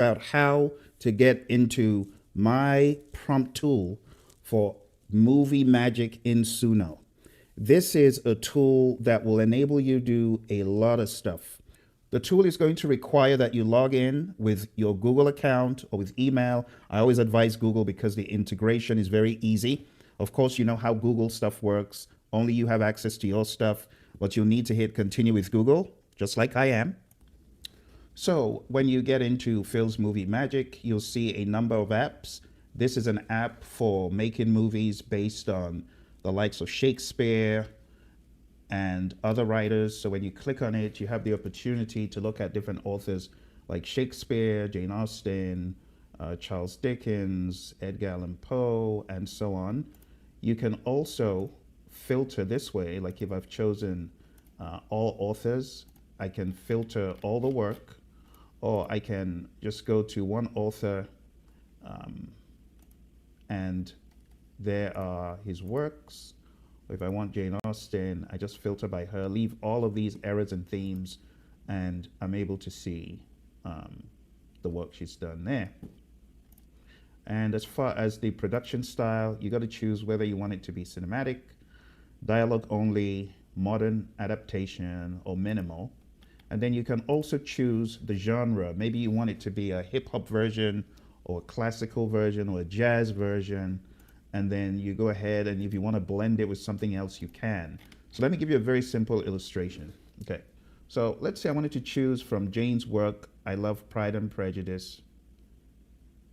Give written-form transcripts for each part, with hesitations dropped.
about how to get into my prompt tool for movie magic in Suno. This is a tool that will enable you to do a lot of stuff. The tool is going to require that you log in with your Google account or with email. I always advise Google because the integration is very easy. Of course, you know how Google stuff works. Only you have access to your stuff, but you'll need to hit continue with Google, just like I am. So when you get into Phil's Movie Magic, you'll see a number of apps. This is an app for making movies based on the likes of Shakespeare and other writers. So when you click on it, you have the opportunity to look at different authors like Shakespeare, Jane Austen, Charles Dickens, Edgar Allan Poe, and so on. You can also filter this way, like if I've chosen all authors, I can filter all the work, or I can just go to one author and there are his works. If I want Jane Austen, I just filter by her, leave all of these errors and themes, and I'm able to see the work she's done there. And as far as the production style, you got to choose whether you want it to be cinematic, dialogue only, modern adaptation, or minimal. And then you can also choose the genre. Maybe you want it to be a hip hop version, or a classical version, or a jazz version. And then you go ahead, and if you want to blend it with something else, you can. So let me give you a very simple illustration. Okay, so let's say I wanted to choose from Jane's work, I Love Pride and Prejudice.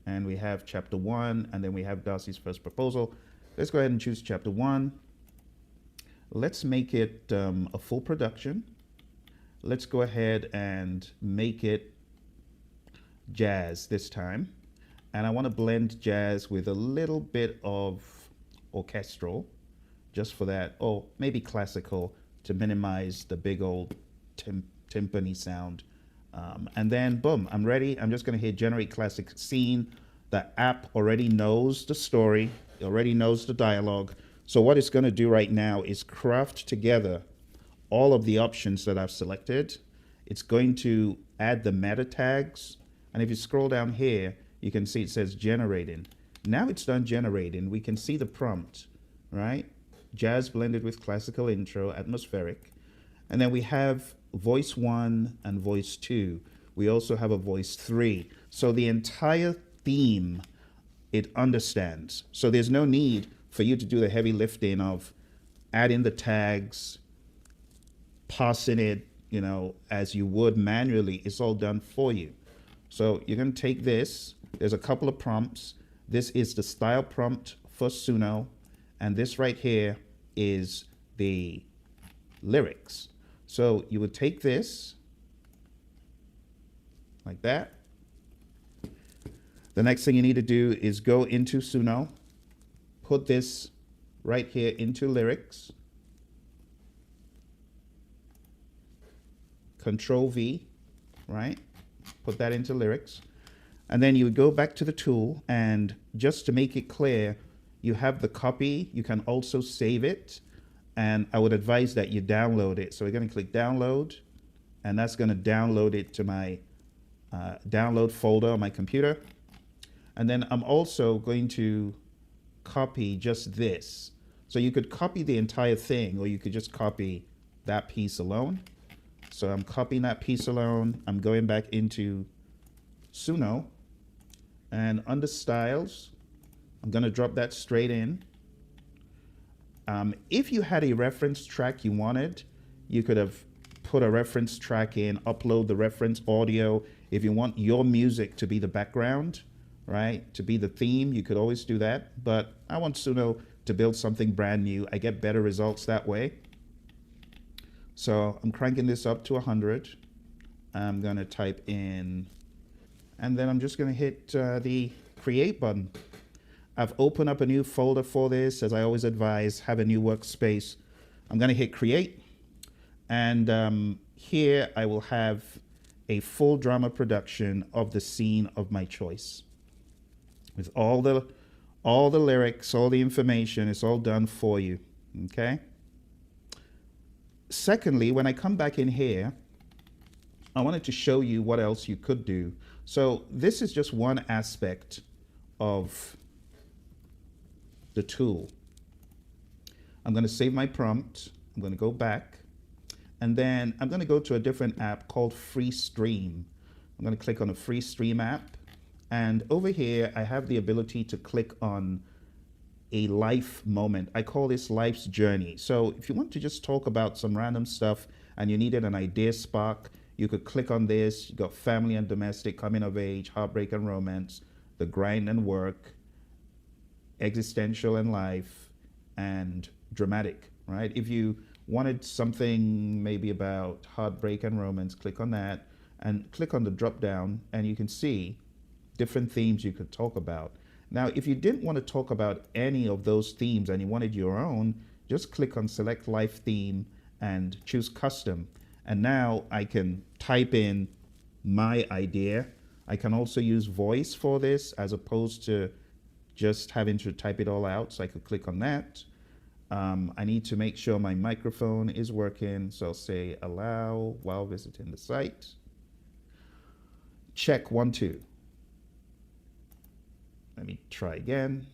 And we have chapter 1, and then we have Darcy's First Proposal. Let's go ahead and choose chapter 1. Let's make it a full production. Let's go ahead and make it jazz this time. And I want to blend jazz with a little bit of orchestral, just for that, or maybe classical to minimize the big old timpani sound. And then boom, I'm ready. I'm just going to hit generate classic scene. The app already knows the story, it already knows the dialogue. So what it's going to do right now is craft together all of the options that I've selected. It's going to add the meta tags. And if you scroll down here, you can see it says generating. Now it's done generating. We can see the prompt, right? Jazz blended with classical intro, atmospheric. And then we have voice 1 and voice 2. We also have a voice 3. So the entire theme, it understands. So there's no need for you to do the heavy lifting of adding the tags, parsing it, you know, as you would manually. It's all done for you. So you're going to take this. There's a couple of prompts. This is the style prompt for Suno. And this right here is the lyrics. So you would take this like that. The next thing you need to do is go into Suno, put this right here into lyrics, Control V, right? Put that into lyrics. And then you would go back to the tool, and just to make it clear, you have the copy. You can also save it. And I would advise that you download it. So we're going to click download, and that's going to download it to my download folder on my computer. And then I'm also going to copy just this. So you could copy the entire thing, or you could just copy that piece alone. So I'm copying that piece alone. I'm going back into Suno, and under styles, I'm going to drop that straight in. If you had a reference track you wanted, you could have put a reference track in, upload the reference audio. If you want your music to be the background, right, to be the theme, you could always do that. But I want Suno to build something brand new. I get better results that way. So I'm cranking this up to 100. I'm going to type in, and then I'm just going to hit the create button. I've opened up a new folder for this. As I always advise, have a new workspace. I'm going to hit create. And here I will have a full drama production of the scene of my choice. With all the lyrics, all the information, it's all done for you, okay? Secondly, when I come back in here, I wanted to show you what else you could do. So this is just one aspect of the tool. I'm going to save my prompt. I'm going to go back, and then I'm going to go to a different app called Freestream. I'm going to click on a Freestream app, and over here I have the ability to click on a life moment. I call this life's journey. So if you want to just talk about some random stuff and you needed an idea spark, you could click on this. You got family and domestic, coming of age, heartbreak and romance, the grind and work, existential and life, and dramatic, right? If you wanted something maybe about heartbreak and romance, click on that and click on the drop down, and you can see different themes you could talk about. Now, if you didn't want to talk about any of those themes and you wanted your own, just click on select life theme and choose custom. And now I can type in my idea. I can also use voice for this as opposed to just having to type it all out. So I could click on that. I need to make sure my microphone is working. So I'll say allow while visiting the site. Check 1, 2. Let me try again.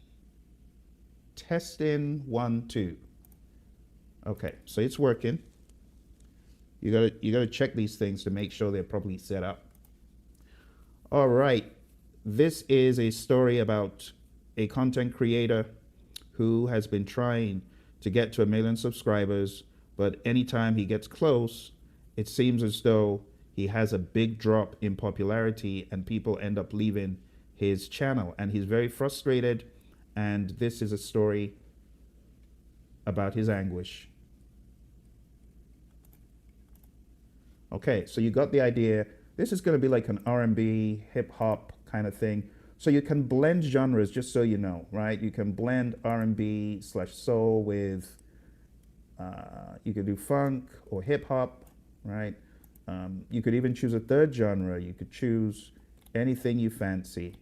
Testing 1, 2. Okay, so it's working. You gotta check these things to make sure they're properly set up. All right, this is a story about a content creator who has been trying to get to 1 million subscribers, but anytime he gets close, it seems as though he has a big drop in popularity and people end up leaving his channel, and he's very frustrated, and this is a story about his anguish. Okay, so you got the idea. This is going to be like an R&B, hip-hop kind of thing. So you can blend genres, just so you know, right? You can blend R&B/soul with, you could do funk or hip-hop, right? You could even choose a third genre. You could choose anything you fancy.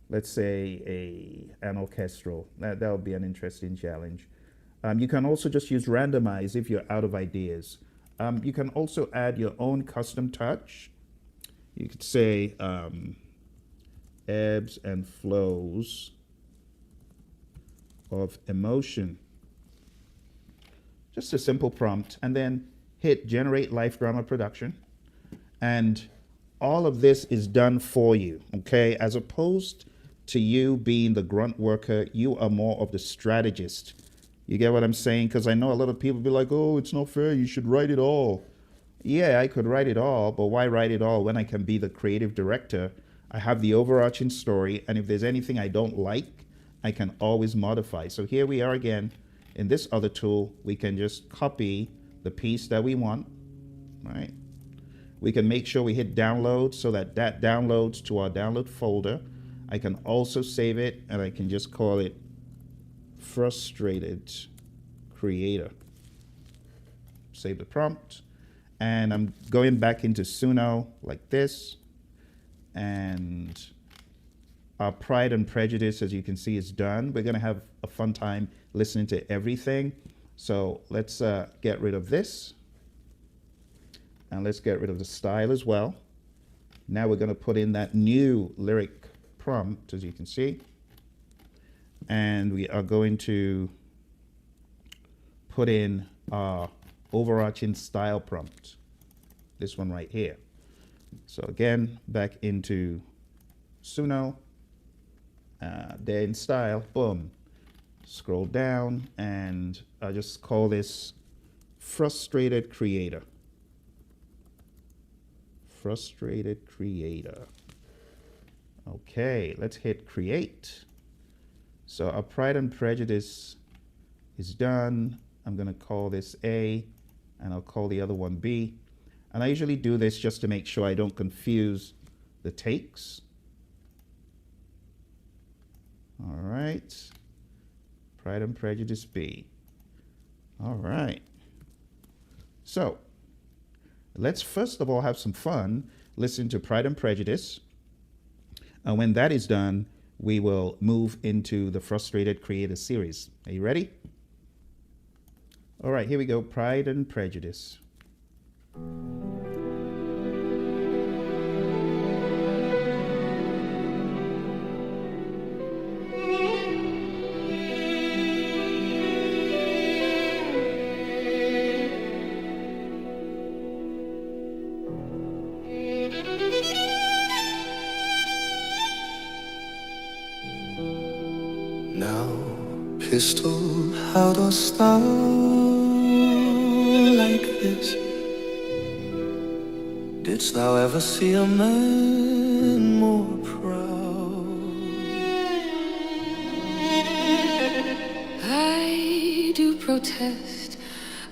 Let's say an orchestral. That would be an interesting challenge. You can also just use randomize if you're out of ideas. You can also add your own custom touch. You could say ebbs and flows of emotion. Just a simple prompt, and then hit generate life drama production. And all of this is done for you, okay? As opposed to you being the grunt worker, you are more of the strategist. You get what I'm saying? Because I know a lot of people be like, oh, it's not fair, you should write it all. Yeah, I could write it all, but why write it all when I can be the creative director? I have the overarching story, and if there's anything I don't like, I can always modify. So here we are again. In this other tool, we can just copy the piece that we want, right? We can make sure we hit download so that that downloads to our download folder. I can also save it, and I can just call it Frustrated Creator. Save the prompt, and I'm going back into Suno like this, and our Pride and Prejudice, as you can see, is done. We're going to have a fun time listening to everything. So let's get rid of this, and let's get rid of the style as well. Now we're going to put in that new lyric prompt, as you can see, and we are going to put in our overarching style prompt, this one right here. So again, back into Suno, there in style, boom, scroll down, and I'll just call this Frustrated Creator. Frustrated Creator. Okay, let's hit create. So our Pride and Prejudice is done. I'm going to call this A, and I'll call the other one B. And I usually do this just to make sure I don't confuse the takes. All right. Pride and Prejudice B. All right. So let's first of all have some fun. Listen to Pride and Prejudice. And when that is done, we will move into the Frustrated Creator series. Are you ready? All right, here we go. Pride and Prejudice. Now, pistol, how dost thou like this? Didst thou ever see a man more proud? I do protest,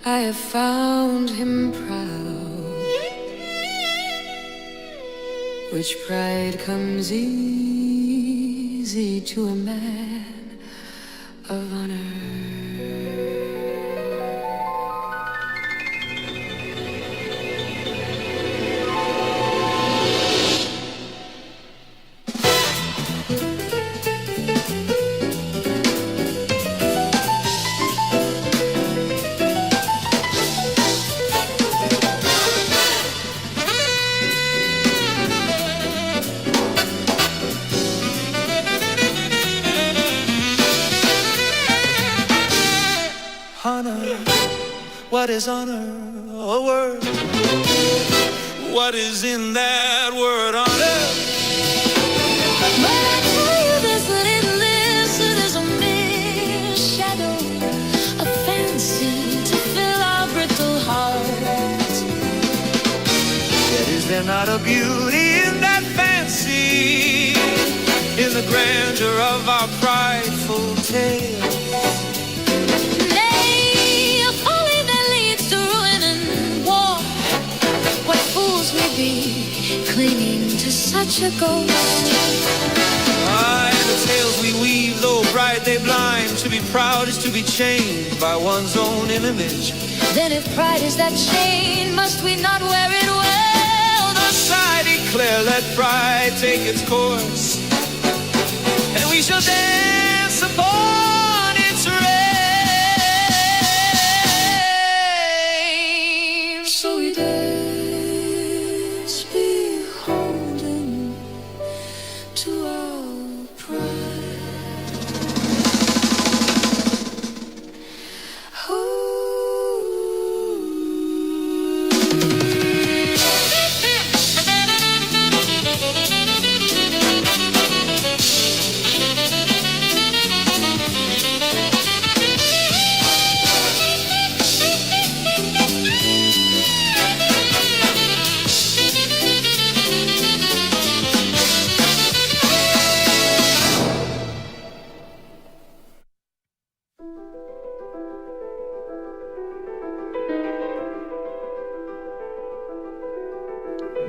I have found him proud, which pride comes easy to a man of honor. Honor, what is honor? A word. What is in that word, honor? But I tell you this, that in this it is a mere shadow, a fancy to fill our brittle hearts. Yet is there not a beauty in that fancy, in the grandeur of our prideful tale? Clinging to such a ghost. Aye, the tales we weave, though bright they blind. To be proud is to be chained by one's own image. Then if pride is that chain, must we not wear it well? Thus I declare, let pride take its course, and we shall dance upon its reign. So we dance, beholden to our pride.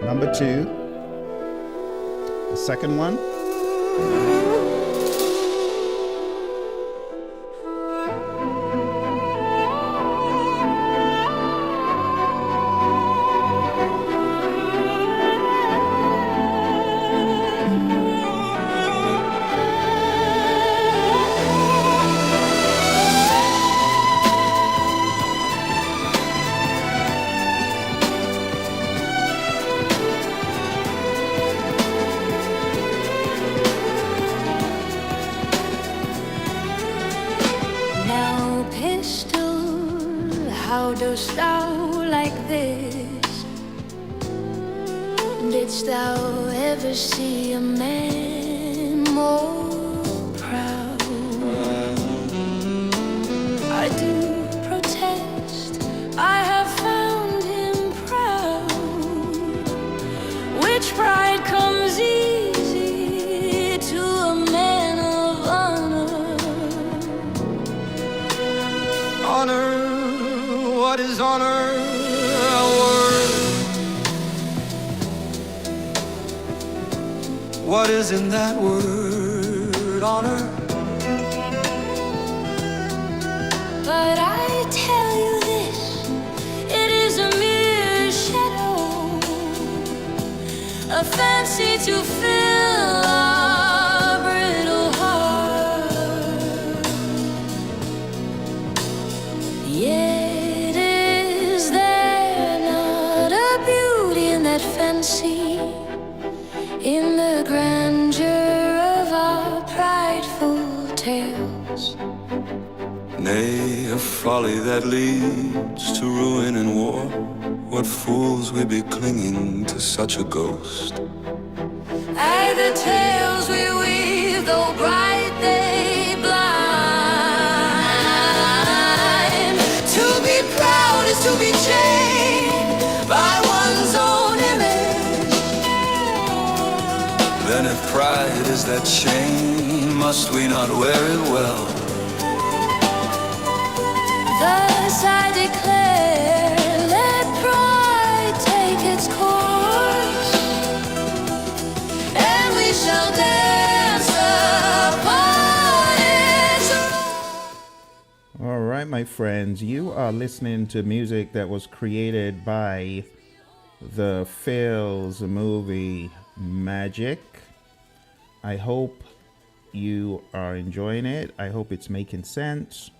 Number 2, the second one. How dost thou like this? Didst thou ever see a man more proud? I do protest, I have found him proud, which pride comes easy to a man of honor. Honor, what is honor? A word. What is in that word, honor? But I tell you this, it is a mere shadow, a fancy to fill our brittle heart. Yet is there not a beauty in that fancy, in the grandeur of our prideful tales? Nay, a folly that leads to ruin and war. What fools we be clinging to such a ghost. Aye, the tales we weave, though bright they blind. Then if pride is that chain, must we not wear it well? Thus I declare, let pride take its course, and we shall dance upon its roar. All right, my friends, you are listening to music that was created by the Phil's movie Magic. I hope you are enjoying it. I hope it's making sense.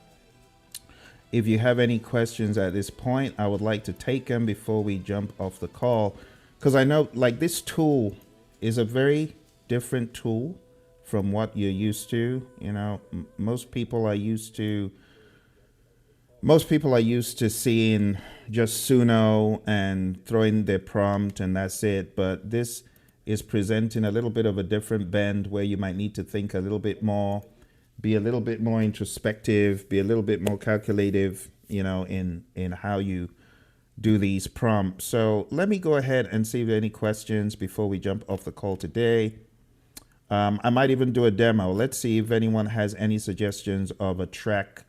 If you have any questions at this point, I would like to take them before we jump off the call, because I know like this tool is a very different tool from what you're used to. You know, most people are used to seeing just Suno and throwing their prompt and that's it. But this is presenting a little bit of a different bend where you might need to think a little bit more, be a little bit more introspective, be a little bit more calculative, you know, in how you do these prompts. So let me go ahead and see if there are any questions before we jump off the call today. I might even do a demo. Let's see if anyone has any suggestions of a track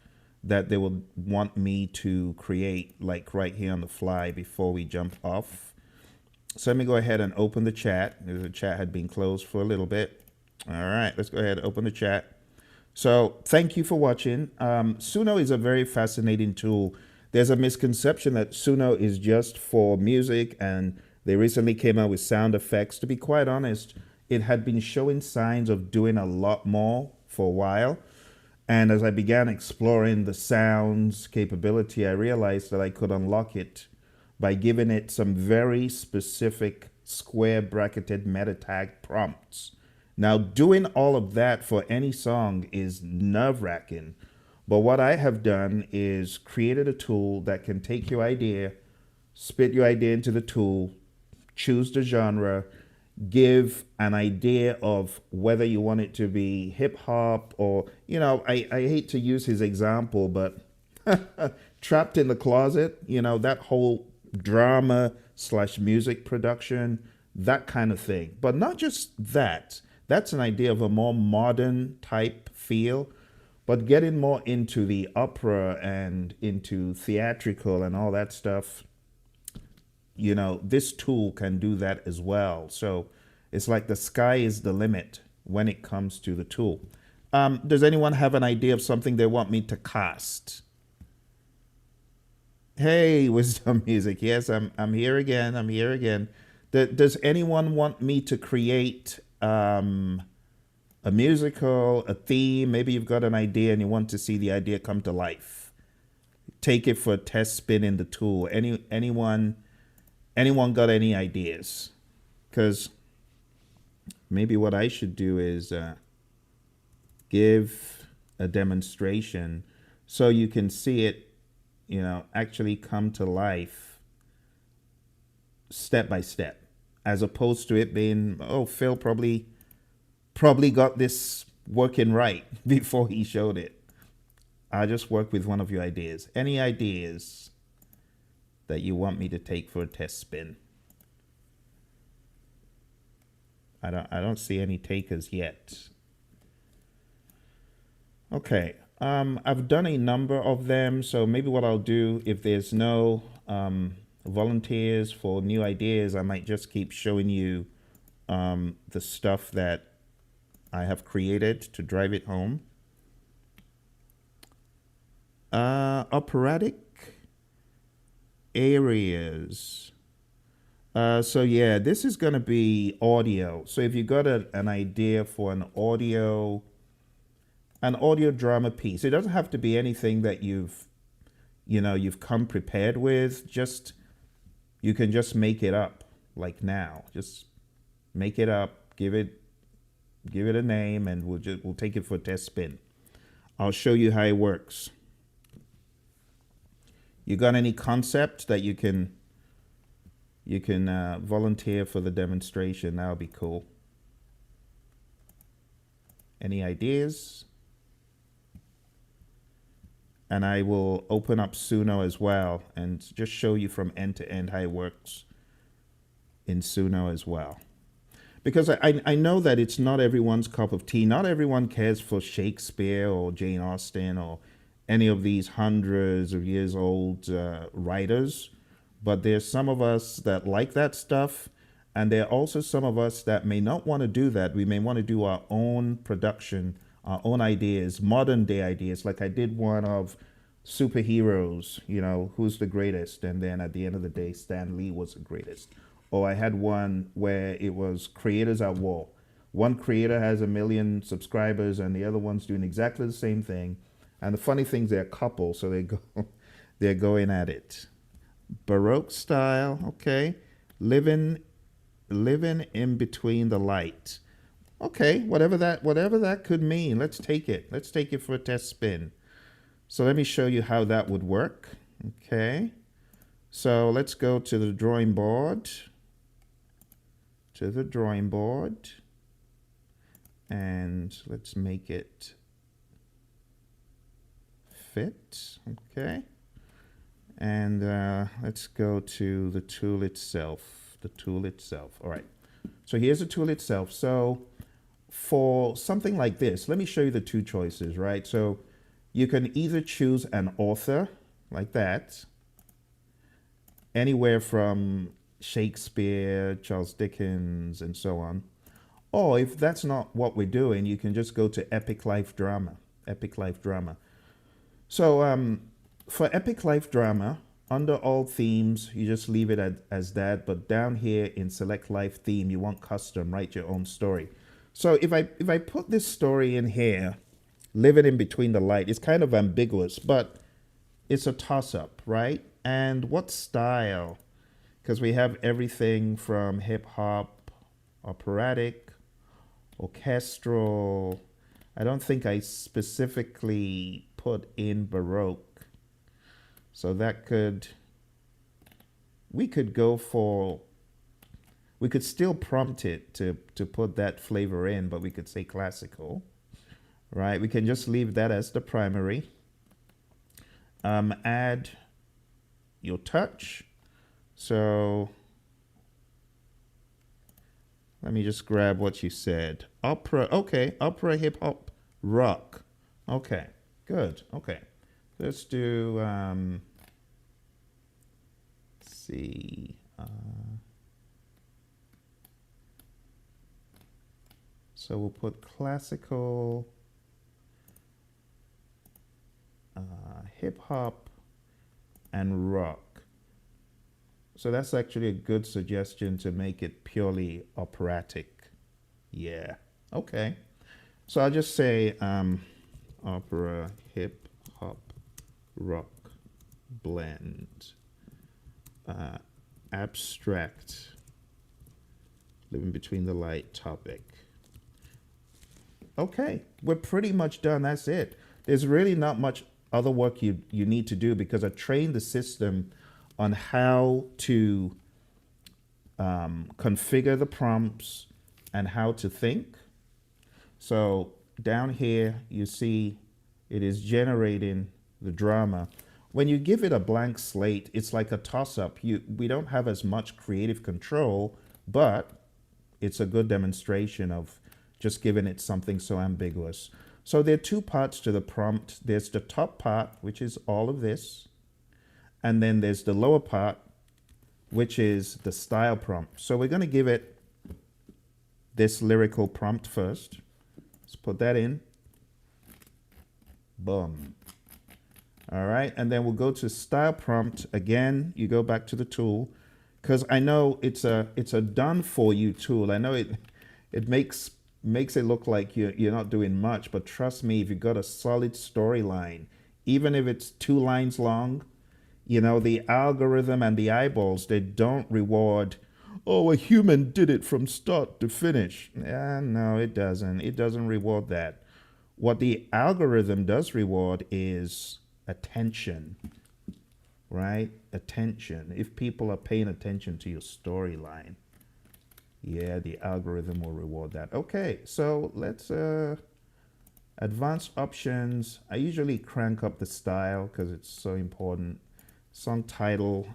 that they would want me to create, like right here on the fly before we jump off. So let me go ahead and open the chat. The chat had been closed for a little bit. All right, let's go ahead and open the chat. So thank you for watching. Suno is a very fascinating tool. There's a misconception that Suno is just for music, and they recently came out with sound effects. To be quite honest, it had been showing signs of doing a lot more for a while. And as I began exploring the sounds capability, I realized that I could unlock it by giving it some very specific square bracketed meta tag prompts. Now, doing all of that for any song is nerve-wracking, but what I have done is created a tool that can take your idea, spit your idea into the tool, choose the genre, give an idea of whether you want it to be hip-hop or, you know, I hate to use his example, but Trapped in the Closet, you know, that whole drama / music production, that kind of thing. But not just that. That's an idea of a more modern type feel, but getting more into the opera and into theatrical and all that stuff, you know, this tool can do that as well. So it's like the sky is the limit when it comes to the tool. Does anyone have an idea of something they want me to cast? Hey, Wisdom Music. Yes, I'm here again. I'm here again. Does anyone want me to create a musical, a theme? Maybe you've got an idea and you want to see the idea come to life. Take it for a test spin in the tool. Anyone got any ideas? Because maybe what I should do is give a demonstration so you can see it, you know, actually come to life step by step, as opposed to it being, oh, Phil probably got this working right before he showed it. I'll just work with one of your ideas. Any ideas that you want me to take for a test spin? I don't see any takers yet. Okay. I've done a number of them, so maybe what I'll do, if there's no volunteers for new ideas, I might just keep showing you the stuff that I have created to drive it home. Operatic areas. So yeah, this is going to be audio. So if you got an idea for an audio drama piece, it doesn't have to be anything that you've come prepared with. You can just make it up like now. Just make it up, give it a name, and we'll take it for a test spin. I'll show you how it works. You got any concept that you can volunteer for the demonstration? That would be cool. Any ideas? And I will open up Suno as well and just show you from end to end how it works in Suno as well. because I know that it's not everyone's cup of tea. Not everyone cares for Shakespeare or Jane Austen or any of these hundreds of years old writers. But there's some of us that like that stuff. And there are also some of us that may not want to do that. We may want to do our own production, our own ideas, modern day ideas. Like I did one of superheroes, you know, who's the greatest? And then at the end of the day, Stan Lee was the greatest. Or I had one where it was creators at war. One creator has 1 million subscribers and the other one's doing exactly the same thing. And the funny thing is they're a couple, so they're going at it. Baroque style, okay. Living in between the light. Okay, whatever that could mean. Let's take it. Let's take it for a test spin. So let me show you how that would work. Okay. So let's go to the drawing board. And let's make it fit. Okay. And let's go to the tool itself. All right. So here's the tool itself. So for something like this, let me show you the two choices, right? So you can either choose an author like that, anywhere from Shakespeare, Charles Dickens, and so on. Or if that's not what we're doing, you can just go to epic life drama. So for epic life drama, under all themes, you just leave it as that. But down here in select life theme, you want custom, write your own story. So if I put this story in here, living in between the light, it's kind of ambiguous, but it's a toss-up, right? And what style? Because we have everything from hip-hop, operatic, orchestral. I don't think I specifically put in Baroque. So that we could still prompt it to put that flavor in, but we could say classical, right? We can just leave that as the primary. Add your touch. So let me just grab what you said. Opera, okay, opera, hip hop, rock. Okay, good, okay. Let's do, let's see, so we'll put classical, hip hop, and rock. So that's actually a good suggestion to make it purely operatic. Yeah, okay. So I'll just say opera, hip hop, rock, blend, abstract, living between the light topic. Okay, we're pretty much done. That's it. There's really not much other work you need to do because I trained the system on how to configure the prompts and how to think. So down here, you see it is generating the drama. When you give it a blank slate, it's like a toss-up. We don't have as much creative control, but it's a good demonstration of just giving it something so ambiguous. So there are two parts to the prompt. There's the top part, which is all of this. And then there's the lower part, which is the style prompt. So we're going to give it this lyrical prompt first. Let's put that in. Boom. All right. And then we'll go to style prompt. Again, you go back to the tool because I know it's a done for you tool. I know it makes it look like you're not doing much, but trust me, if you've got a solid storyline, even if it's 2 lines long, you know, the algorithm and the eyeballs, they don't reward, oh, a human did it from start to finish. No, it doesn't. It doesn't reward that. What the algorithm does reward is attention, right? Attention. If people are paying attention to your storyline, yeah, the algorithm will reward that. Okay, so let's advanced options. I usually crank up the style because it's so important. Song title.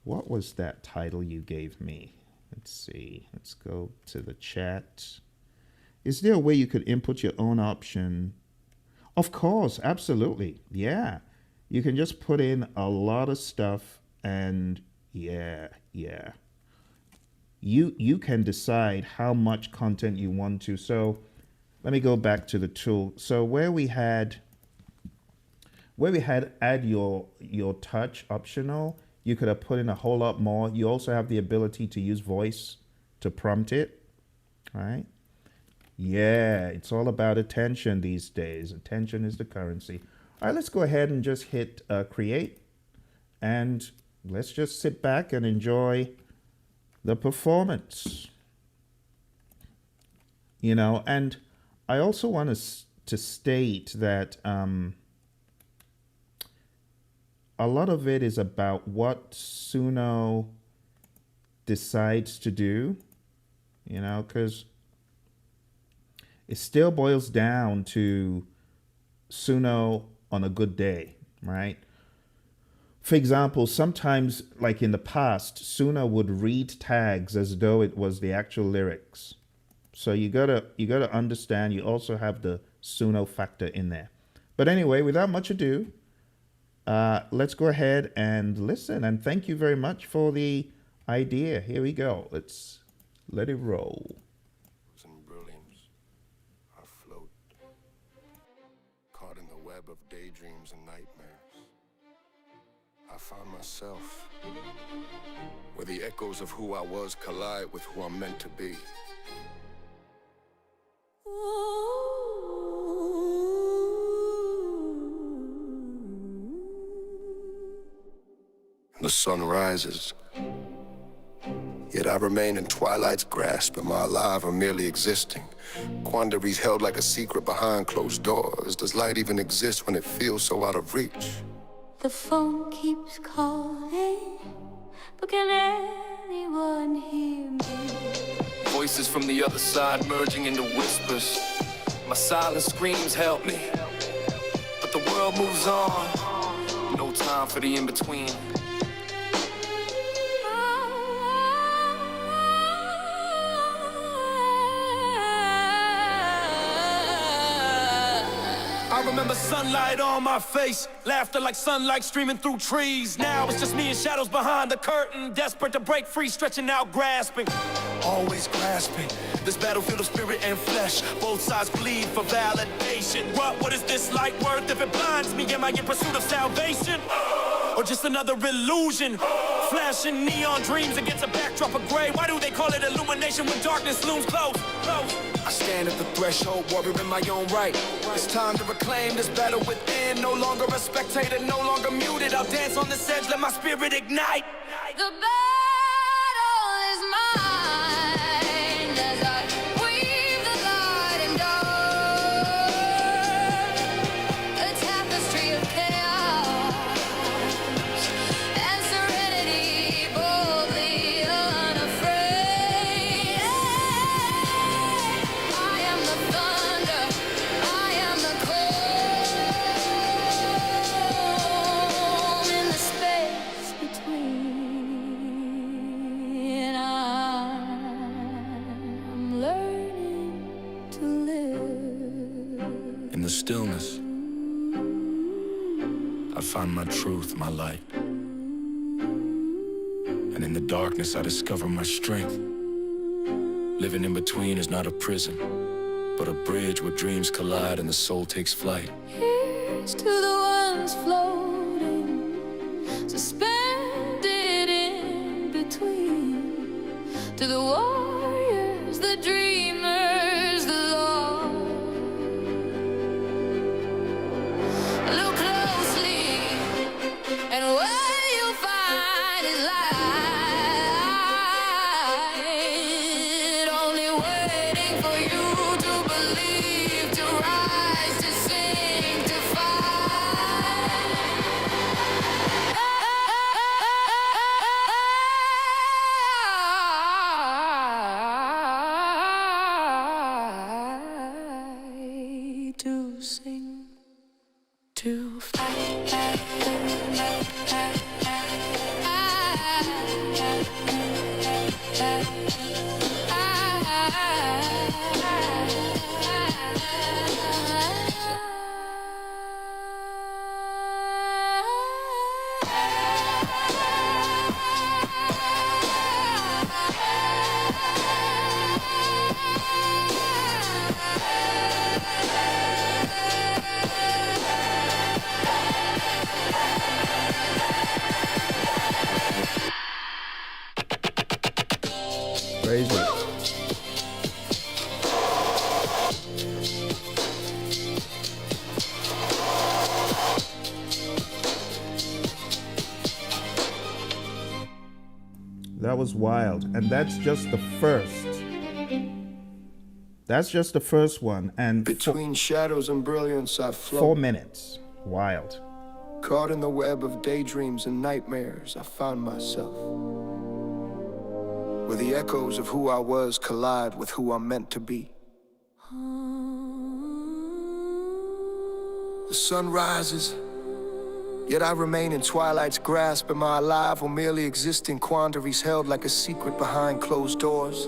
What was that title you gave me? Let's see. Let's go to the chat. Is there a way you could input your own option? Of course, absolutely. Yeah. You can just put in a lot of stuff and yeah. You can decide how much content you want to. So let me go back to the tool. So where we had add your touch optional, you could have put in a whole lot more. You also have the ability to use voice to prompt it, right? Yeah, it's all about attention these days. Attention is the currency. All right, let's go ahead and just hit create, and let's just sit back and enjoy the performance. You know, and I also want to state that a lot of it is about what Suno decides to do, you know, because it still boils down to Suno on a good day, right? For example, sometimes, like in the past, Suno would read tags as though it was the actual lyrics. So you gotta understand. You also have the Suno factor in there. But anyway, without much ado, let's go ahead and listen. And thank you very much for the idea. Here we go. Let's let it roll. In brilliance, I float, caught in the web of daydreams and nightmares. I found myself where the echoes of who I was collide with who I'm meant to be. The sun rises, yet I remain in twilight's grasp. Am I alive or merely existing? Quandaries held like a secret behind closed doors. Does light even exist when it feels so out of reach? The phone keeps calling, but can anyone hear me? Voices from the other side merging into whispers. My silence screams, help me. But the world moves on. No time for the in-between. I remember sunlight on my face, laughter like sunlight streaming through trees. Now it's just me and shadows behind the curtain, desperate to break free, stretching out, grasping. Always grasping, this battlefield of spirit and flesh. Both sides bleed for validation. What is this light worth if it blinds me? Am I in pursuit of salvation? Or just another illusion? Flashing neon dreams against a backdrop of gray. Why do they call it illumination when darkness looms close? I stand at the threshold, warrior in my own right. It's time to reclaim this battle within. No longer a spectator, no longer muted. I'll dance on this edge, let my spirit ignite. The battle is mine as I weave the guiding dark, a tapestry of chaos and serenity, boldly unafraid. I am the thunder, I am the calm in the space between. I'm learning to live. In the stillness, I find my truth, my light. And in the darkness, I discover my strength. Living in between is not a prison, but a bridge where dreams collide and the soul takes flight. Here's to the ones floating, suspended in between. To the warriors, the dreamers, the lost. Look closely, and what you find is light, only waiting for you to believe, to rise, to sing, to fight, to sing, to fight. wild. And that's just the first. That's just the first one. And Between shadows and brilliance, I 4 float. minutes. Wild. Caught in the web of daydreams and nightmares, I found myself. Where the echoes of who I was collide with who I'm meant to be. The sun rises, yet I remain in twilight's grasp. Am I alive or merely existing quandaries held like a secret behind closed doors?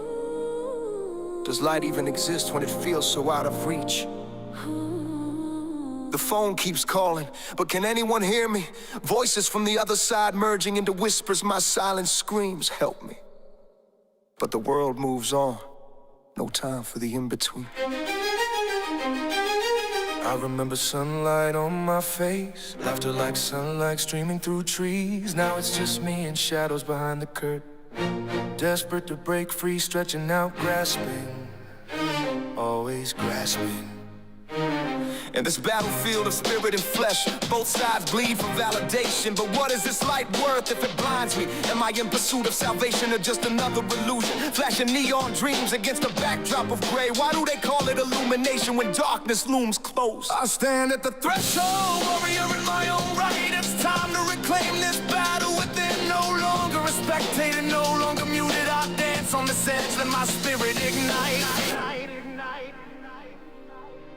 Does light even exist when it feels so out of reach? The phone keeps calling, but can anyone hear me? Voices from the other side merging into whispers, my silence screams, help me. But the world moves on, no time for the in-between. I remember sunlight on my face, laughter like sunlight streaming through trees. Now it's just me and shadows behind the curtain, desperate to break free, stretching out, grasping, always grasping. In this battlefield of spirit and flesh, both sides bleed for validation. But what is this light worth if it blinds me? Am I in pursuit of salvation or just another illusion? Flashing neon dreams against a backdrop of gray. Why do they call it illumination when darkness looms close? I stand at the threshold, warrior in my own right. It's time to reclaim this battle within. No longer a spectator, no longer muted. I dance on this edge, let my spirit ignite.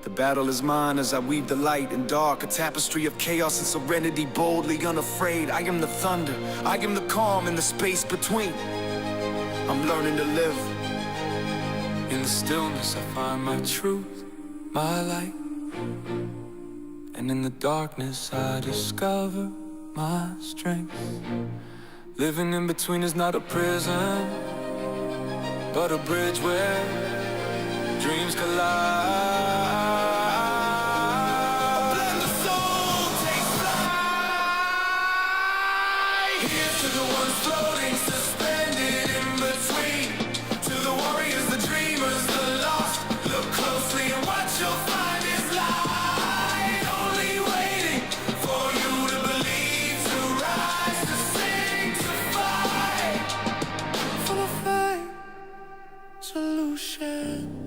The battle is mine as I weave the light and dark, a tapestry of chaos and serenity, boldly unafraid. I am the thunder, I am the calm in the space between. I'm learning to live. In the stillness I find my truth, my light. And in the darkness I discover my strength. Living in between is not a prison, but a bridge where dreams collide. To the ones floating, suspended in between. To the warriors, the dreamers, the lost. Look closely and what you'll find is light. Only waiting for you to believe, to rise, to sing, to fight. For the fight, solution.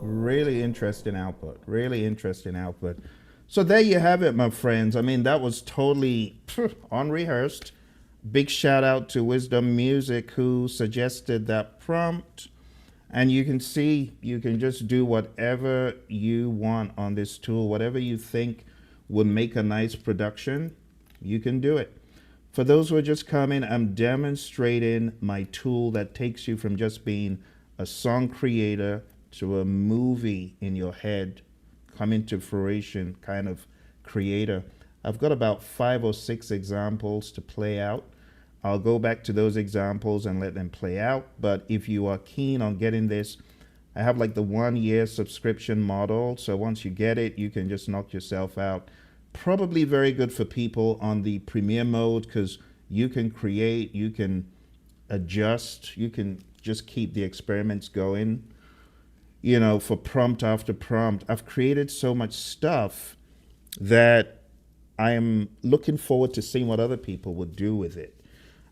Really interesting output. Really interesting output. So there you have it, my friends. I mean, that was totally unrehearsed. Big shout out to Wisdom Music who suggested that prompt. And you can see you can just do whatever you want on this tool. Whatever you think would make a nice production, you can do it. For those who are just coming, I'm demonstrating my tool that takes you from just being a song creator to a movie in your head, coming to fruition kind of creator. I've got about 5 or 6 examples to play out. I'll go back to those examples and let them play out. But if you are keen on getting this, I have like the 1-year subscription model. So once you get it, you can just knock yourself out. Probably very good for people on the premiere mode because you can create, you can adjust, you can just keep the experiments going. You know, for prompt after prompt. I've created so much stuff that I am looking forward to seeing what other people would do with it.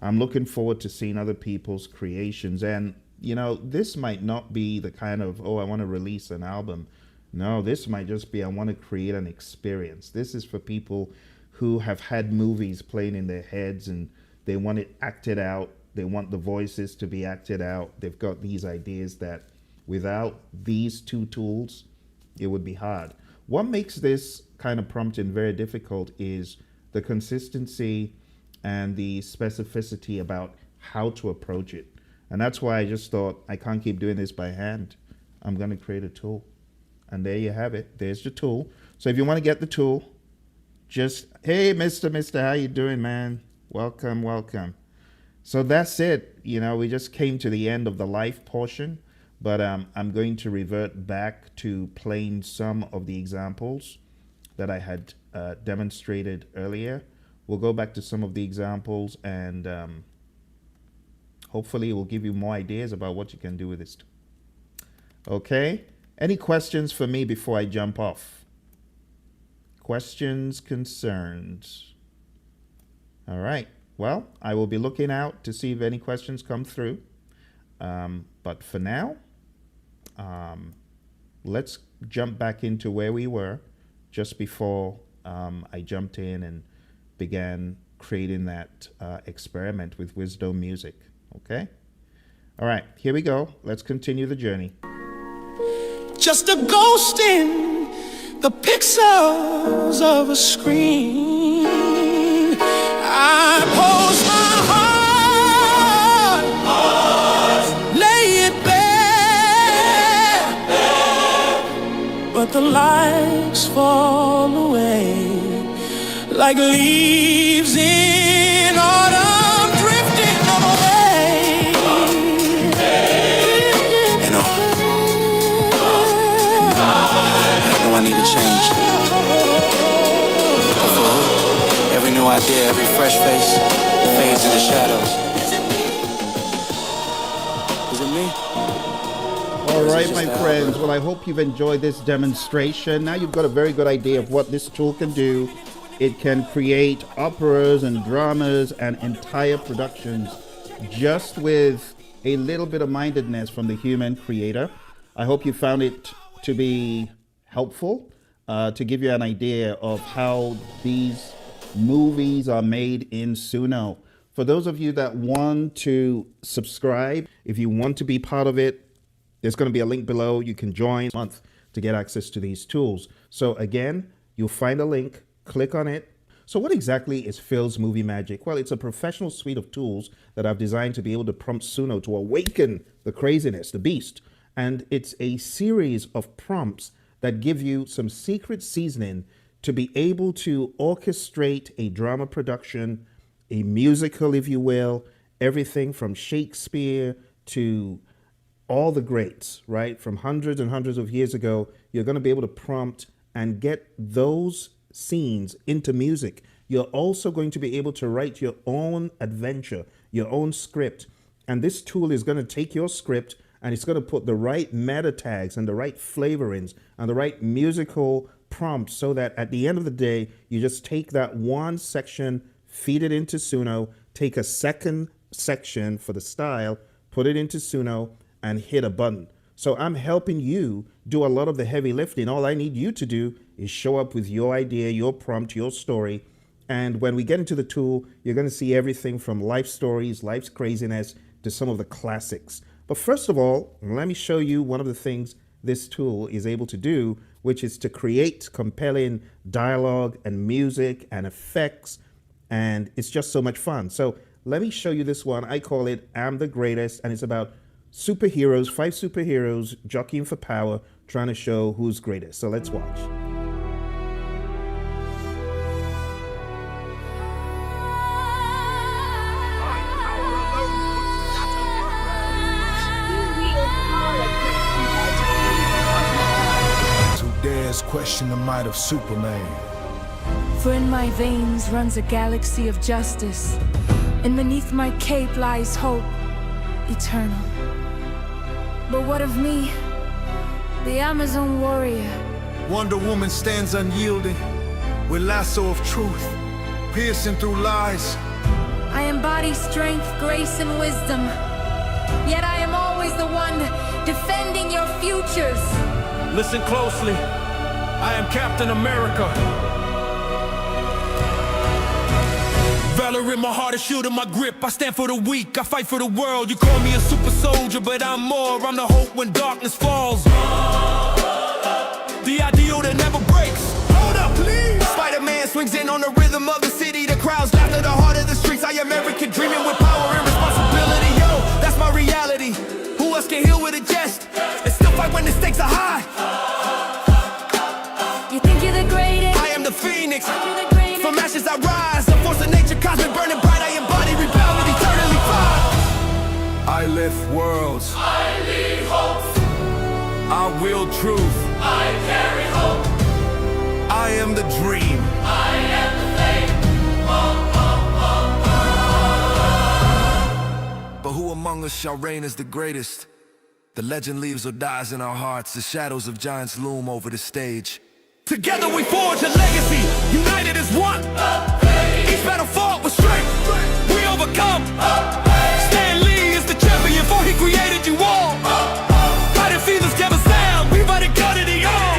I'm looking forward to seeing other people's creations. And, you know, this might not be the kind of, oh, I want to release an album. No, this might just be, I want to create an experience. This is for people who have had movies playing in their heads and they want it acted out. They want the voices to be acted out. They've got these ideas that without these 2 tools, it would be hard. What makes this kind of prompting very difficult is the consistency and the specificity about how to approach it. And that's why I just thought, I can't keep doing this by hand. I'm going to create a tool. And there you have it. There's the tool. So if you want to get the tool, just, hey, Mr. How you doing, man? Welcome, welcome. So that's it. You know, we just came to the end of the live portion. But I'm going to revert back to playing some of the examples that I had demonstrated earlier. We'll go back to some of the examples and hopefully it will give you more ideas about what you can do with this. Okay? Any questions for me before I jump off? Questions, concerns? All right. Well, I will be looking out to see if any questions come through. But for now, let's jump back into where we were just before I jumped in and began creating that experiment with Wisdom Music. Okay? All right, here we go. Let's continue the journey. Just a ghost in the pixels of a screen. I pose my heart, lay it bare, but the lights fall away like leaves in autumn drifting away. You know, I know I need to change. Every new idea, every fresh face fades into shadows. Is it me? All right, my friends. Well, I hope you've enjoyed this demonstration. Now you've got a very good idea of what this tool can do. It can create operas and dramas and entire productions just with a little bit of mindedness from the human creator. I hope you found it to be helpful to give you an idea of how these movies are made in Suno. For those of you that want to subscribe, if you want to be part of it, there's going to be a link below. You can join a month to get access to these tools. So again, you'll find a link, click on it. So what exactly is Phil's Movie Magic? Well, it's a professional suite of tools that I've designed to be able to prompt Suno to awaken the craziness, the beast. And it's a series of prompts that give you some secret seasoning to be able to orchestrate a drama production, a musical, if you will, everything from Shakespeare to all the greats, right? From hundreds and hundreds of years ago, you're going to be able to prompt and get those scenes into music. You're also going to be able to write your own adventure, your own script. And this tool is going to take your script and it's going to put the right meta tags and the right flavorings and the right musical prompts so that at the end of the day, you just take that one section, feed it into Suno, take a second section for the style, put it into Suno, and hit a button. So I'm helping you do a lot of the heavy lifting. All I need you to do is show up with your idea, your prompt, your story. And when we get into the tool, you're going to see everything from life stories, life's craziness, to some of the classics. But first of all, let me show you one of the things this tool is able to do, which is to create compelling dialogue and music and effects. And it's just so much fun. So let me show you this one. I call it I'm the Greatest. And it's about superheroes, 5 superheroes jockeying for power, trying to show who's greatest. So let's watch. Who dares question the might of Superman? For in my veins runs a galaxy of justice, and beneath my cape lies hope eternal. But what of me, the Amazon warrior? Wonder Woman stands unyielding, with lasso of truth, piercing through lies. I embody strength, grace, and wisdom. Yet I am always the one defending your futures. Listen closely. I am Captain America. Valor in my heart, a shield in my grip. I stand for the weak, I fight for the world. You call me a super soldier, but I'm more. I'm the hope when darkness falls. The ideal that never breaks. Hold up, please. Spider-Man swings in on the rhythm of the city. The crowds laugh at the heart of the streets. I am American, dreaming with power and responsibility. Yo, that's my reality. Who else can heal with a jest and still fight when the stakes are high? You think you're the greatest? I am the phoenix. You're the greatest. From ashes I rise. A force of nature, cosmic, burning bright. I embody rebellion, eternally fly. I lift worlds. I lead hopes. I wield truth. I carry hope. I am the dream. I am the flame. But who among us shall reign as the greatest? The legend lives or dies in our hearts. The shadows of giants loom over the stage. Together we forge a legacy, united as one. Each battle fought with strength, we overcome. Stan Lee is the champion, for he created you all. Fighting feelings gave us sound, we might have got it all.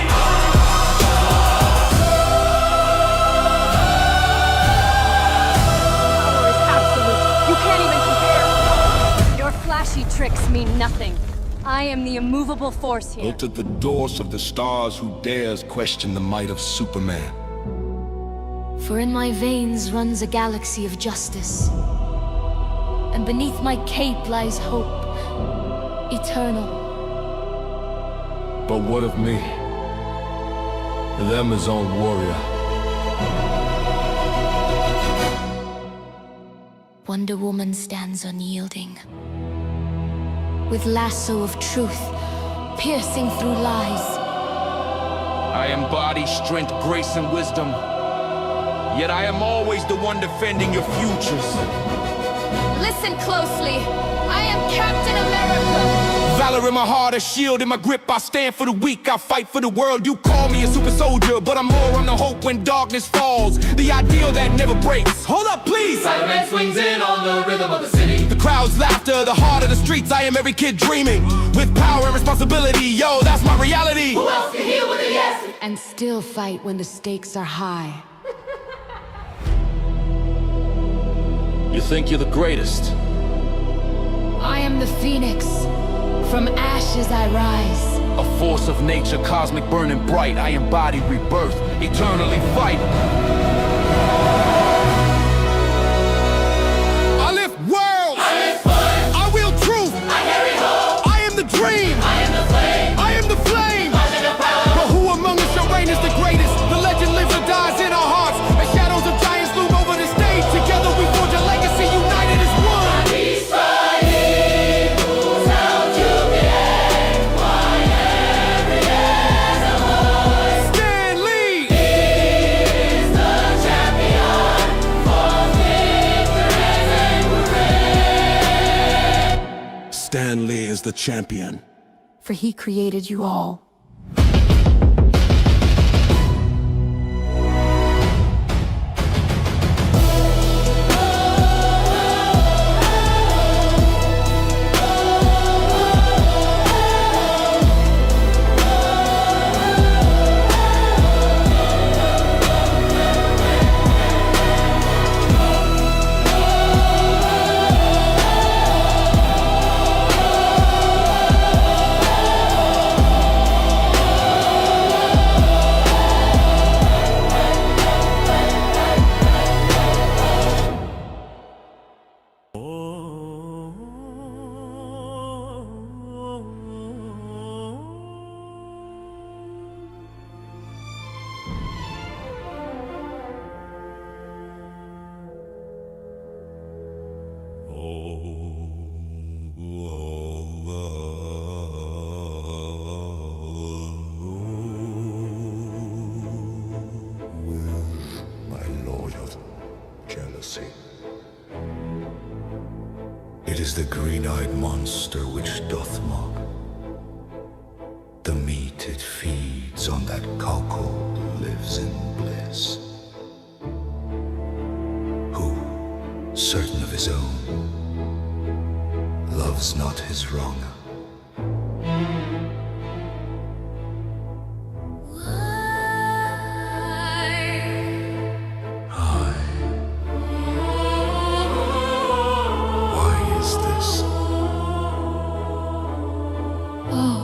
You can't even compare. Your flashy tricks mean nothing. I am the immovable force here. Looked at the doors of the stars, who dares question the might of Superman? For in my veins runs a galaxy of justice, and beneath my cape lies hope, eternal. But what of me? Them his own warrior. Wonder Woman stands unyielding, with lasso of truth, piercing through lies. I embody strength, grace, and wisdom. Yet I am always the one defending your futures. Listen closely. I am Captain America. Valor in my heart, a shield in my grip. I stand for the weak, I fight for the world. You call me a super soldier, but I'm more on the hope when darkness falls. The ideal that never breaks. Hold up, please! Spider-Man swings in on the rhythm of the city. The crowd's laughter, the heart of the streets. I am every kid dreaming. With power and responsibility, yo, that's my reality. Who else can heal with a yes? And still fight when the stakes are high. You think you're the greatest? I am the phoenix. From ashes I rise. A force of nature, cosmic, burning bright. I embody rebirth, eternally fight. I lift worlds. I lift fun. I will truth. I carry hope. I am the dream. I am the flame. I am the flame. Rising to power. But who among us shall reign as the greatest? The legend lives or dies in our hearts. As shadows of giants loom over the stage. Together we forge a legacy, united as one. These eagles out to the end. Why every as a horse Stan Lee! is the champion for victories and parade. Stan Lee is the champion. For he created you all. My loyal jealousy. It is the green-eyed monster which doth mock. The meat it feeds on that cuckold lives in bliss. Who, certain of his own, loves not his wronger. Why is this? Oh,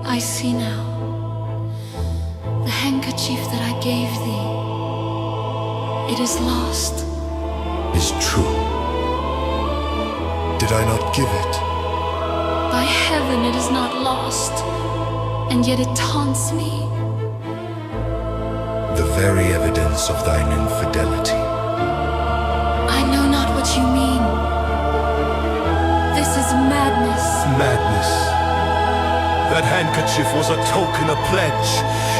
I see now. The handkerchief that I gave thee, it is lost. Is true. Did I not give it? By heaven, it is not lost, and yet it taunts me. The very evidence of thine infidelity. I know not what you mean. This is madness. Madness. That handkerchief was a token, a pledge.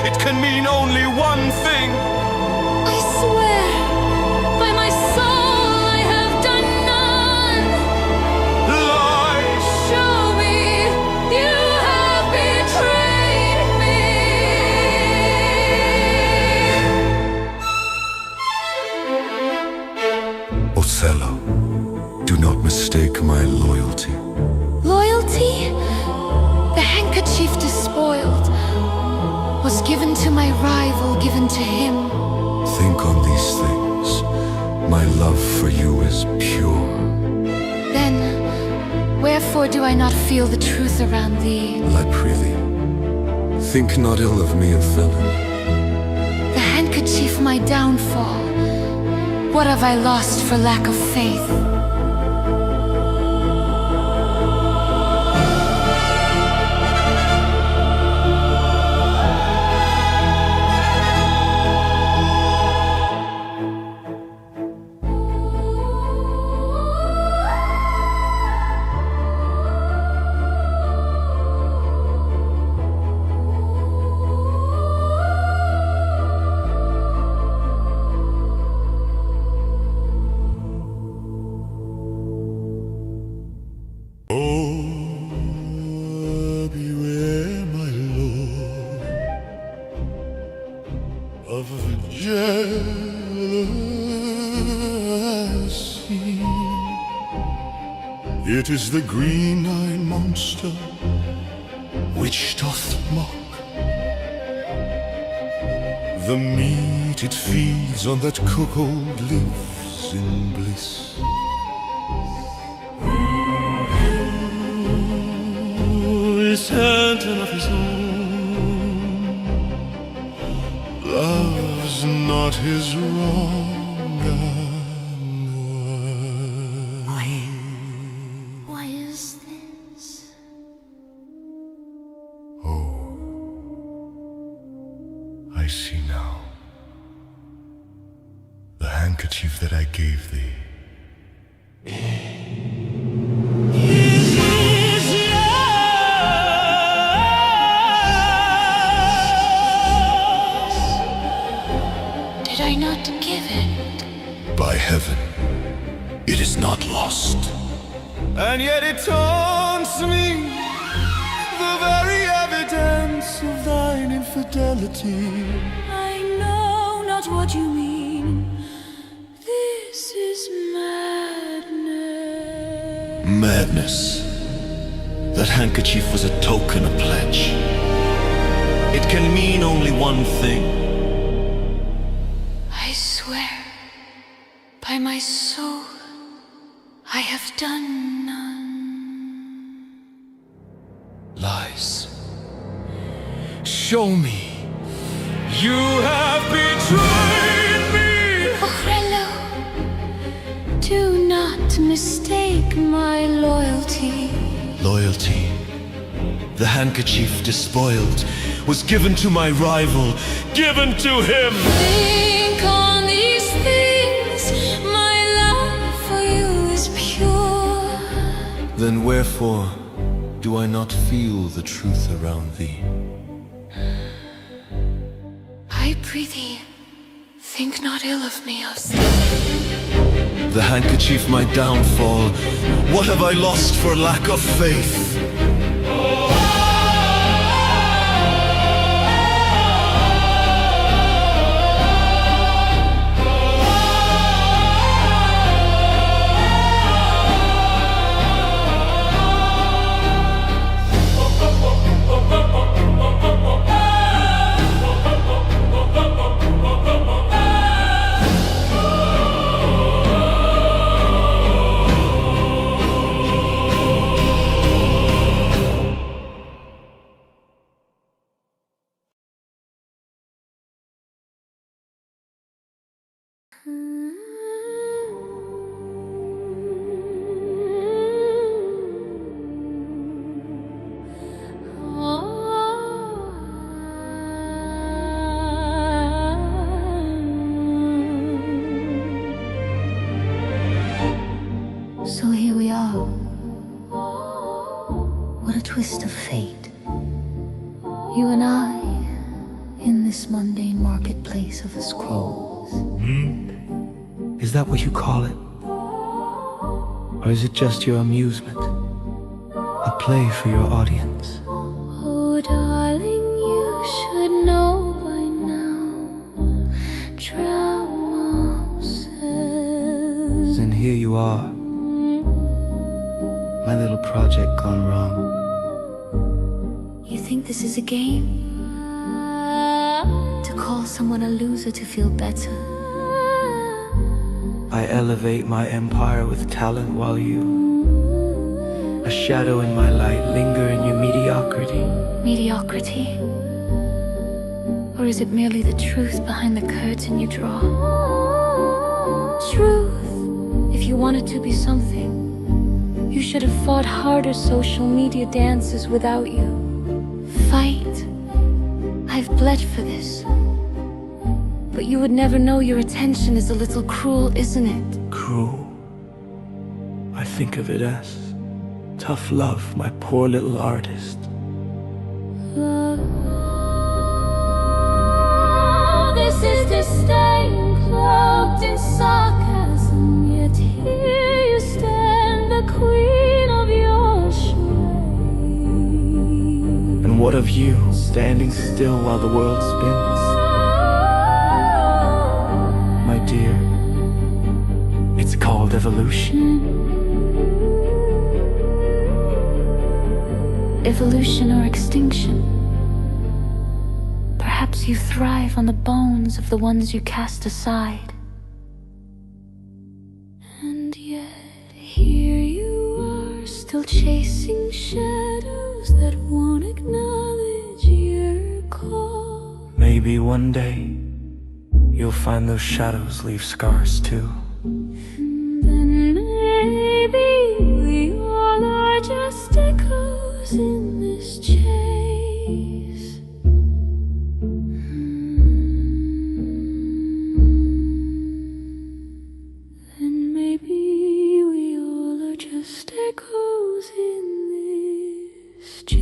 It can mean only one thing. I swear, by my soul, I have done none. Lies. Show me, you have betrayed me. Do not mistake my loyalty. Loyalty? The handkerchief despoiled was given to my rival, given to him. Think on these things. My love for you is pure. Then, wherefore do I not feel the truth around thee? I prithee, think not ill of me, Phill. The handkerchief my downfall. What have I lost for lack of faith? Beware, my lord, of jealousy. It is the green-eyed monster which doth mock. The meat it feeds on that cuckold lives in bliss. Certain of his own, loves not his wrong. Why is this? Oh, I see now. The handkerchief that I gave thee. Did I not give it? By heaven, it is not lost. And yet it taunts me, the very evidence of thine infidelity. I know not what you mean. This is madness. Madness. That handkerchief was a token, a pledge. It can mean only one thing. I swear, by my soul, I have done none. Lies. Show me. You have betrayed me! Orello, do not mistake my loyalty. Loyalty. The handkerchief despoiled was given to my rival, given to him! Think on these things, my love for you is pure. Then wherefore do I not feel the truth around thee? I prithee, think not ill of me, The handkerchief my downfall. What have I lost for lack of faith? So here we are. What a twist of fate. You and I, in this mundane marketplace of the scrolls. Is that what you call it? Or is it just your amusement? A play for your audience? Oh, darling, you should know by now. Drama says. Then here you are, my little project gone wrong. You think this is a game? To call someone a loser to feel better? I elevate my empire with talent while you, a shadow in my light, linger in your mediocrity. Mediocrity? Or is it merely the truth behind the curtain you draw? Truth. If you wanted to be something, you should have fought harder social media dances without you. Fight. I've bled for this. But you would never know your attention is a little cruel, isn't it? Cruel? I think of it as tough love, my poor little artist. This is disdain cloaked in sarcasm, yet here you stand, the queen of your charade. And what of you, standing still while the world spins? My dear, it's called evolution. Evolution or extinction? Perhaps you thrive on the bones of the ones you cast aside. And yet here you are, still chasing shadows that won't acknowledge your call. Maybe one day you'll find those shadows leave scars too. And then maybe we all are just echoes in this chase. And maybe we all are just echoes in this chase.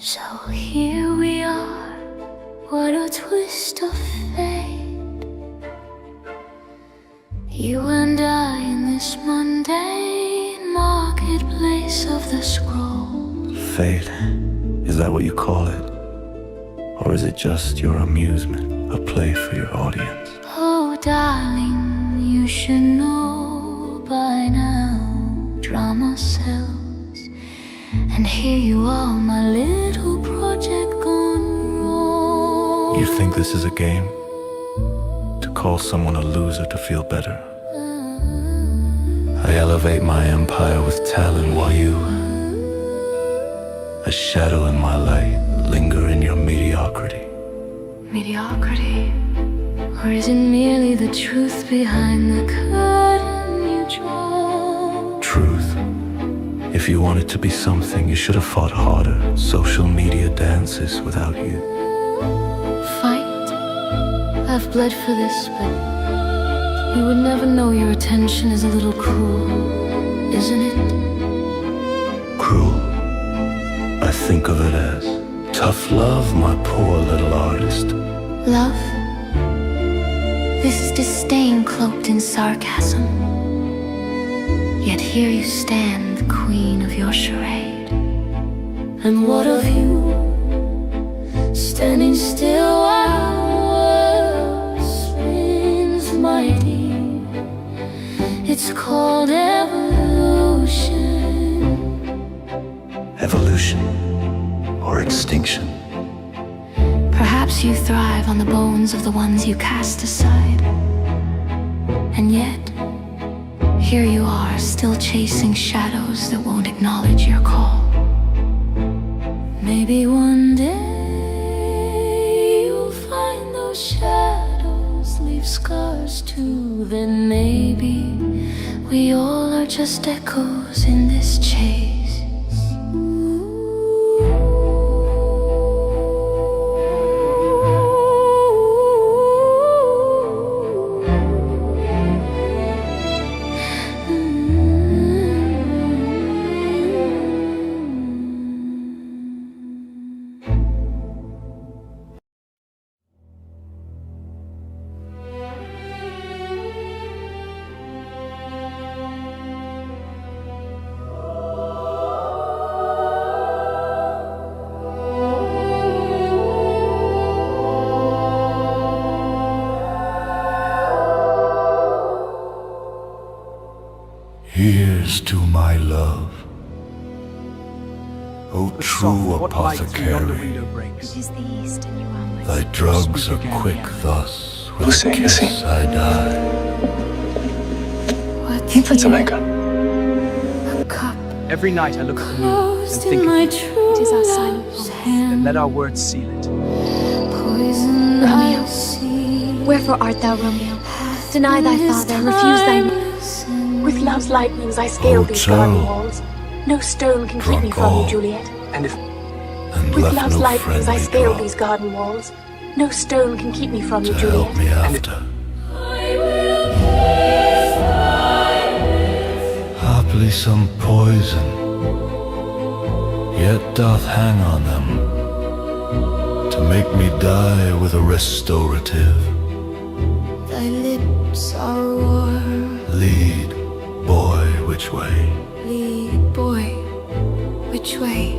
So here we are, what a twist of fate. You and I in this mundane marketplace of the scroll. Fate, is that what you call it? Or is it just your amusement, a play for your audience? Oh, darling, you should know by now. Drama sells. And here you are, my little project gone wrong. You think this is a game? To call someone a loser to feel better? I elevate my empire with talent while you, a shadow in my light, linger in your mediocrity. Mediocrity? Or is it merely the truth behind the curtain you draw? Truth. If you wanted to be something, you should have fought harder. Social media dances without you. Fight? I've bled for this, but you would never know your attention is a little cruel, isn't it? Cruel. I think of it as tough love, my poor little artist. Love? This is disdain cloaked in sarcasm. Yet here you stand, the queen of your charade. And what of you, standing still while the world spins, my dear? It's called evolution. Evolution or extinction? Perhaps you thrive on the bones of the ones you cast aside. And yet, here you are, still chasing shadows that won't acknowledge your call. Maybe one day you'll find those shadows leave scars too. Then maybe we all are just echoes in this chase. O But true soft, what light through yonder apothecary, window breaks? It is the east, and you are my thy spirit. drugs are Speak again, quick Gary. thus. With Lucy, a kiss Lucy. I die. What's Can you play here? Jamaica? A cup Every night I look at the moon and closed think in of my you. true It is our silent love's promise. Then hand. let our words seal it. Poison Romeo, I see. Wherefore art thou, Romeo? Deny thy father, refuse thy name. With love's lightnings I scale these garden walls. No stone can keep me from you, Juliet. And if And With left love's no lightnings I friendly scale drop these garden walls. No stone can keep me from you, to Juliet. help me after. Haply some poison yet doth hang on them, to make me die with a restorative. Thy lips are warm. Lead, boy, which way? Lead, boy, which way?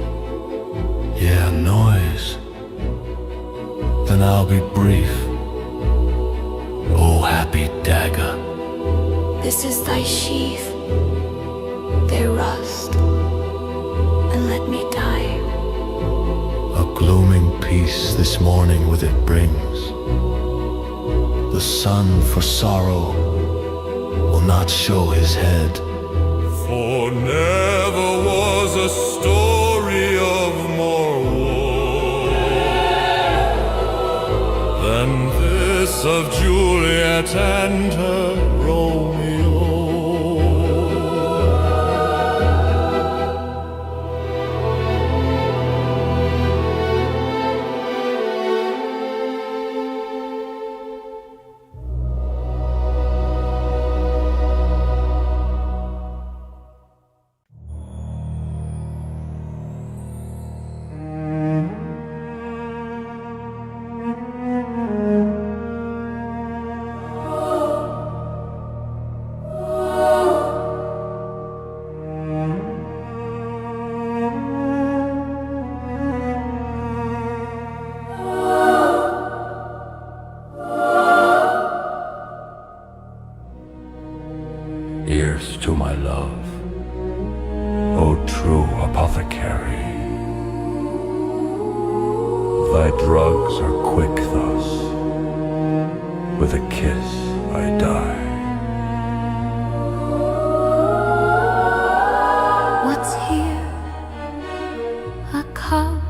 Yeah, noise. Then I'll be brief. Oh, happy dagger, This is thy sheath. Their rust, and let me die. a glooming peace this morning with it brings. The sun for sorrow will not show his head. For never was a story of more woe than this of Juliet and her Romeo. Here's to my love, O true apothecary. Thy drugs are quick thus, with a kiss I die. What's here? A cup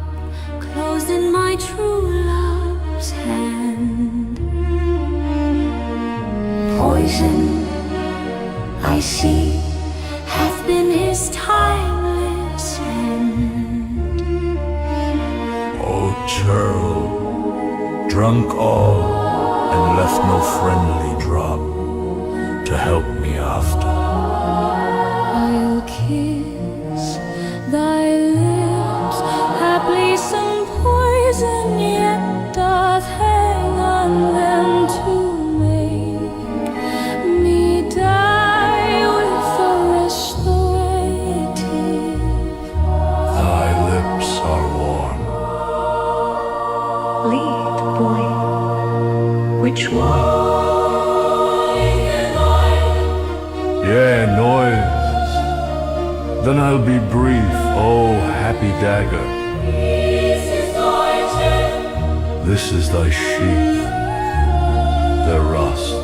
closed in my true love's hand. Poison I see hath been his timeless hand. O churl, drunk all, and left no friendly drop to help me after. I'll kiss thy lips, haply some poison yet doth hang on them to make me die with a restorative. Thy lips are warm. Lead, boy, which way? Yeah, noise. Then I'll be brief, oh happy dagger. This is thy sheath, the rust,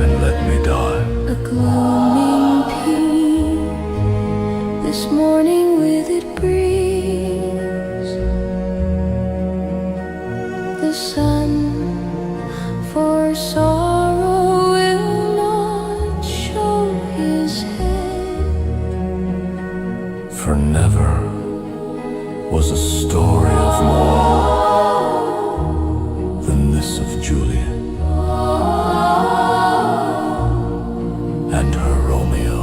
and let me die. A gloaming peace this morning with it breeze. The sun for sorrow will not show his head. For never was a story of more than this of Juliet and her Romeo.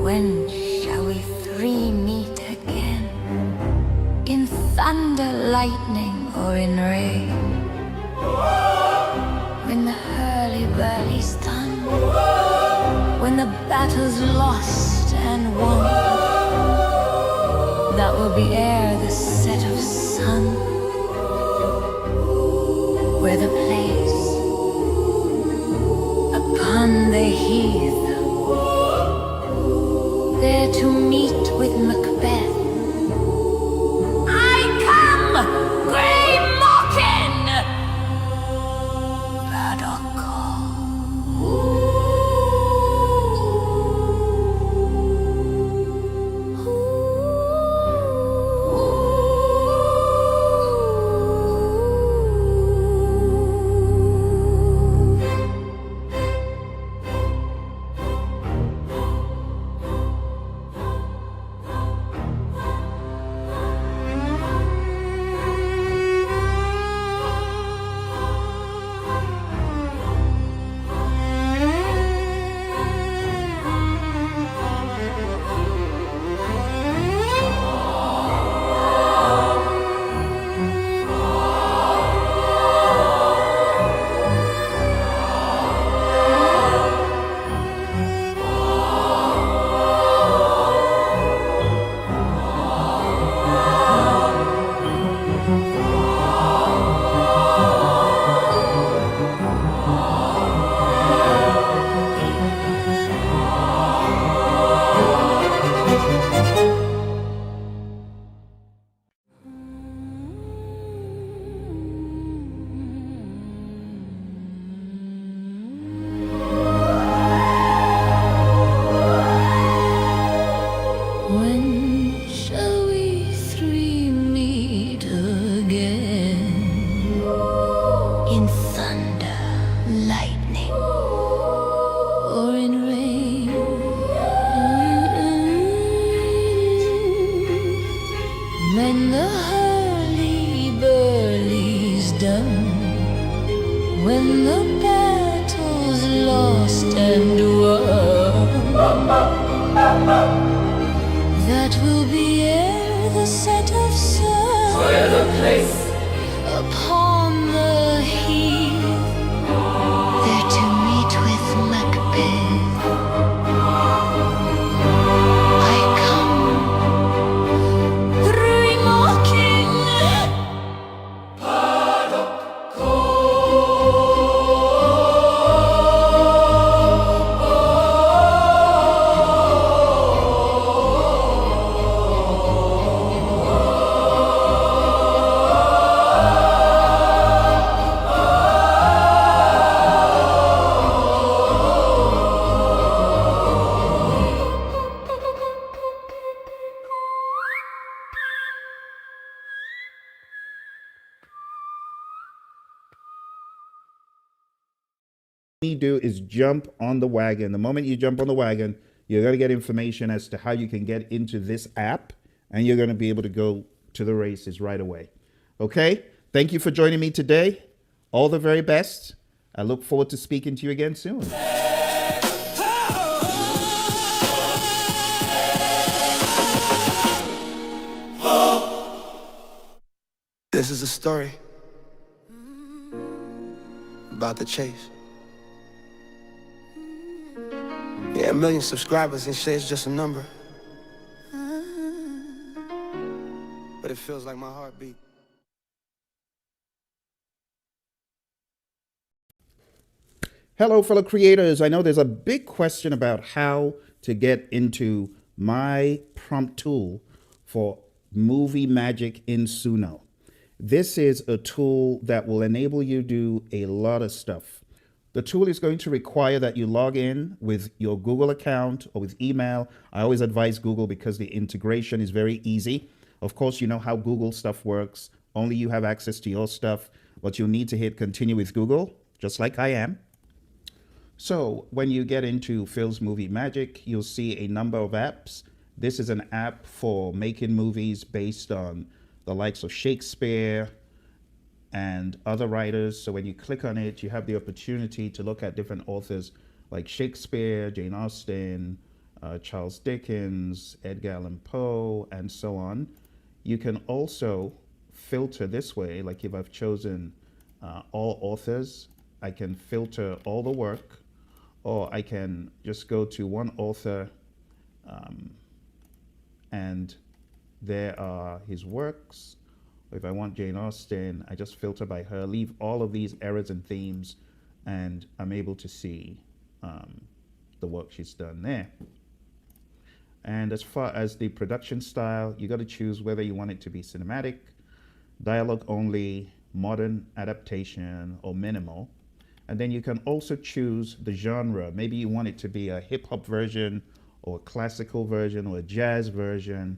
When shall we three meet again? In thunder, lightning, or in rain? when the hurly-burly's done, when the battle's lost and won, that will be ere the set of sun, where the place upon the heath, there to meet with Macbeth. I come, grey mocking, Braddock when the battle's lost and won. That will be ere the set of sun. Where the place upon the heath, there to meet with Macbeth. I come, three mocking. You do is jump on the wagon. The moment you jump on the wagon, you're going to get information as to how you can get into this app, and you're going to be able to go to the races right away. Okay? Thank you for joining me today. All the very best. I look forward to speaking to you again soon. This is a story about the chase. Yeah, 1 million subscribers and shit is just a number. But it feels like my heartbeat. Hello, fellow creators. I know there's a big question about how to get into my prompt tool for movie magic in Suno. This is a tool that will enable you to do a lot of stuff. The tool is going to require that you log in with your Google account or with email. I always advise Google because the integration is very easy. Of course, you know how Google stuff works. Only you have access to your stuff, but you'll need to hit continue with Google, just like I am. So when you get into Phil's Movie Magic, you'll see a number of apps. This is an app for making movies based on the likes of Shakespeare and other writers. So when you click on it, you have the opportunity to look at different authors like Shakespeare, Jane Austen, Charles Dickens, Edgar Allan Poe, and so on. You can also filter this way, like if I've chosen all authors, I can filter all the work, or I can just go to one author and there are his works. If I want Jane Austen, I just filter by her, leave all of these errors and themes, and I'm able to see the work she's done there. And as far as the production style, you got to choose whether you want it to be cinematic, dialogue only, modern adaptation, or minimal. And then you can also choose the genre. Maybe you want it to be a hip-hop version, or a classical version, or a jazz version.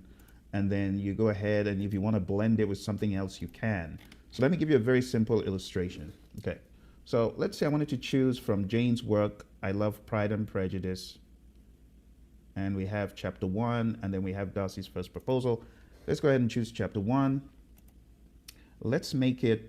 And then you go ahead, and if you want to blend it with something else, you can. So let me give you a very simple illustration. Okay, so let's say I wanted to choose from Jane's work, I Love Pride and Prejudice. And we have chapter 1, and then we have Darcy's First Proposal. Let's go ahead and choose chapter 1. Let's make it